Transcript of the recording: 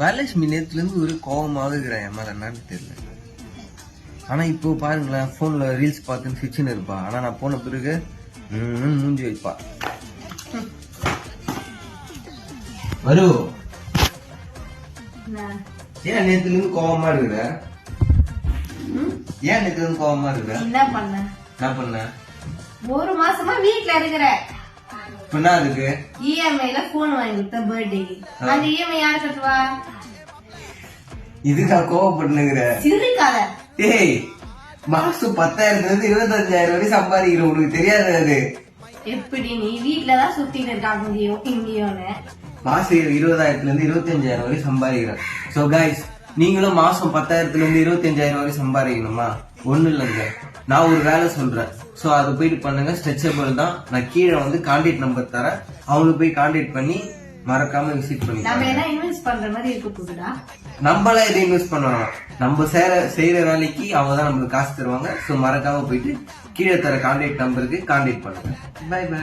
வரலட்சுமி நேரத்துல இருந்து ஒரு கோபமாக இருக்கிறேன் என் மேல என்னன்னு தெரியல. ஆனா இப்போ பாருங்களேன், போன்ல ரீல்ஸ் பார்த்துன்னு சிரிச்சுன்னு இருப்பா. ஆனா நான் போன பிறகு மூஞ்சி வைப்பா. வரு ஏன் நேத்துல இருந்து கோபமா இருக்கிற? ஏன் நேத்துல இருந்து கோபமா இருக்கிற? என்ன பண்ண? ஒரு மாசமா வீட்ல இருக்கிற. என்ன இருக்கு? இஎம்ஐல போன் வாங்கி கொடுத்த பர்த்டேக்கு. அந்த இஎம்ஐ யாரு கட்டுவா? இதுக்கா கோவப்பட்டுங்கிற? சிரிக்காத. ஏய், மாசம் 10,000 இருந்து 25,000 வரை சம்பாதிக்கிற உனக்கு தெரியாது அது? எப்படி நீ வீட்டுலதான் சுத்திட்டு இருக்கா இங்கேயோன்னு? மாசம் 20,000 இருந்து 25,000 வரை சம்பாதிக்கிறேன். சோ கைஸ், நீங்களும் மாசம் 10,000 இருந்து 25,000 வரை சம்பாதிக்கணுமா? ஒண்ணு இல்லைங்க, நான் ஒரு வேலை சொல்றேன். சோ அதை போயிட்டு பண்ணுங்க. ஸ்ட்ரெச்சபிள் தான். நான் கீழே வந்து கான்டாக்ட் நம்பர் தரேன். அவங்களுக்கு போய் கான்டாக்ட் பண்ணி மறக்காம விசிட் பண்ணி. நம்ம என்ன இன்வெஸ்ட் பண்ற மாதிரி இருக்க போகுதுடா? நம்மளாம் இதை இன்வெஸ்ட் பண்ணணும். நம்ம செய்யற வேலைக்கு அவங்க தான் நம்மளுக்கு காசு தருவாங்க. சோ மறக்காம போயிட்டு கீழே தர கான்டாக்ட் நம்பருக்கு கான்டாக்ட் பண்ணுங்க. Bye by.